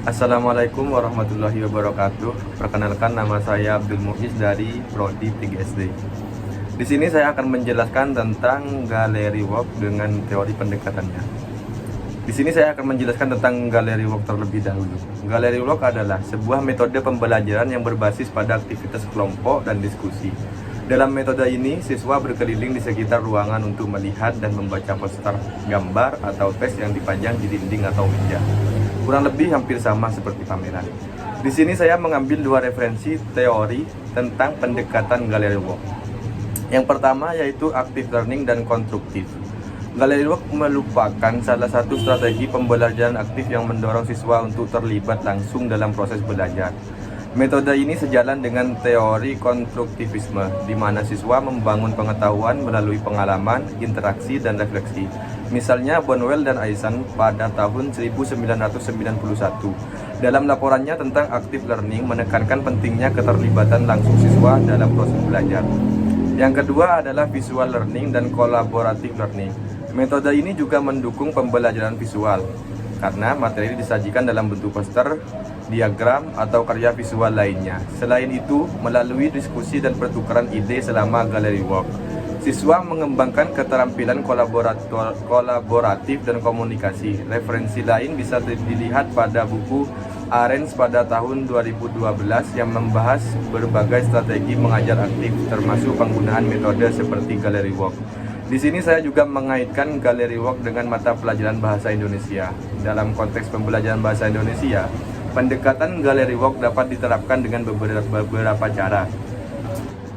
Assalamualaikum warahmatullahi wabarakatuh. Perkenalkan, nama saya Abdul Muiz dari Prodi 3SD. Di sini saya akan menjelaskan tentang Gallery Walk dengan teori pendekatannya. Di sini saya akan menjelaskan tentang Gallery Walk terlebih dahulu. Gallery Walk adalah sebuah metode pembelajaran yang berbasis pada aktivitas kelompok dan diskusi. Dalam metode ini, siswa berkeliling di sekitar ruangan untuk melihat dan membaca poster, gambar, atau teks yang dipajang di dinding atau meja. Kurang lebih hampir sama seperti pameran. Di sini saya mengambil dua referensi teori tentang pendekatan Gallery Walk. Yang pertama yaitu active learning dan konstruktif. Gallery Walk merupakan salah satu strategi pembelajaran aktif yang mendorong siswa untuk terlibat langsung dalam proses belajar. Metode ini sejalan dengan teori konstruktivisme, di mana siswa membangun pengetahuan melalui pengalaman, interaksi, dan refleksi. Misalnya Bonwell dan Eisen pada tahun 1991. Dalam laporannya tentang active learning menekankan pentingnya keterlibatan langsung siswa dalam proses belajar. Yang kedua adalah visual learning dan collaborative learning. Metode ini juga mendukung pembelajaran visual, karena materi disajikan dalam bentuk poster, diagram, atau karya visual lainnya. Selain itu, melalui diskusi dan pertukaran ide selama Gallery Walk, siswa mengembangkan keterampilan kolaboratif dan komunikasi. Referensi lain bisa dilihat pada buku Arens pada tahun 2012 yang membahas berbagai strategi mengajar aktif, termasuk penggunaan metode seperti Gallery Walk. Di sini saya juga mengaitkan Gallery Walk dengan mata pelajaran bahasa Indonesia. Dalam konteks pembelajaran bahasa Indonesia, pendekatan Gallery Walk dapat diterapkan dengan beberapa cara.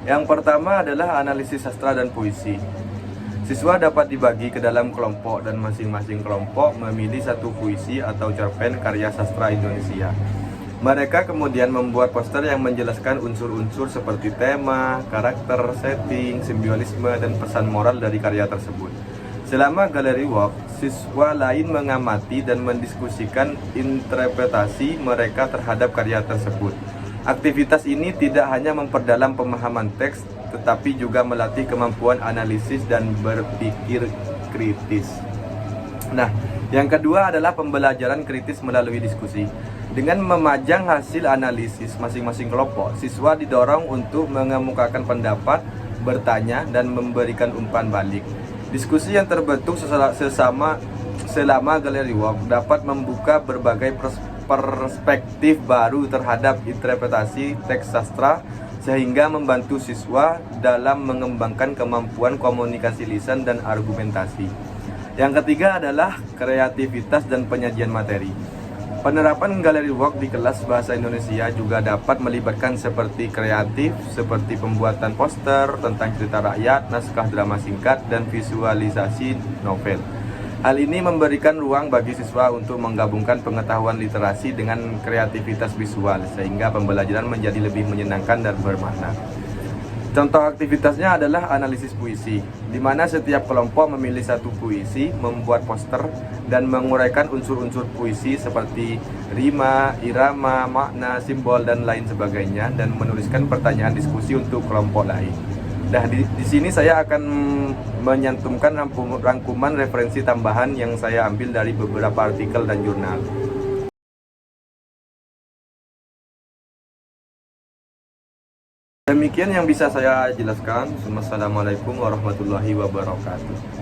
Yang pertama adalah analisis sastra dan puisi. Siswa dapat dibagi ke dalam kelompok dan masing-masing kelompok memilih satu puisi atau cerpen karya sastra Indonesia. Mereka kemudian membuat poster yang menjelaskan unsur-unsur seperti tema, karakter, setting, simbolisme, dan pesan moral dari karya tersebut. Selama Gallery Walk, siswa lain mengamati dan mendiskusikan interpretasi mereka terhadap karya tersebut. Aktivitas ini tidak hanya memperdalam pemahaman teks, tetapi juga melatih kemampuan analisis dan berpikir kritis. Nah, yang kedua adalah pembelajaran kritis melalui diskusi. Dengan memajang hasil analisis masing-masing kelompok, siswa didorong untuk mengemukakan pendapat, bertanya, dan memberikan umpan balik. Diskusi yang terbentuk selama Gallery Walk dapat membuka berbagai perspektif baru terhadap interpretasi teks sastra, sehingga membantu siswa dalam mengembangkan kemampuan komunikasi lisan dan argumentasi. Yang ketiga adalah kreativitas dan penyajian materi. Penerapan Gallery Walk di kelas bahasa Indonesia juga dapat melibatkan seperti kreatif, seperti pembuatan poster tentang cerita rakyat, naskah drama singkat, dan visualisasi novel. Hal ini memberikan ruang bagi siswa untuk menggabungkan pengetahuan literasi dengan kreativitas visual, sehingga pembelajaran menjadi lebih menyenangkan dan bermakna. Contoh aktivitasnya adalah analisis puisi, di mana setiap kelompok memilih satu puisi, membuat poster, dan menguraikan unsur-unsur puisi seperti rima, irama, makna, simbol, dan lain sebagainya, dan menuliskan pertanyaan diskusi untuk kelompok lain. Nah, di sini saya akan menyantumkan rangkuman referensi tambahan yang saya ambil dari beberapa artikel dan jurnal. Demikian yang bisa saya jelaskan. Wassalamualaikum warahmatullahi wabarakatuh.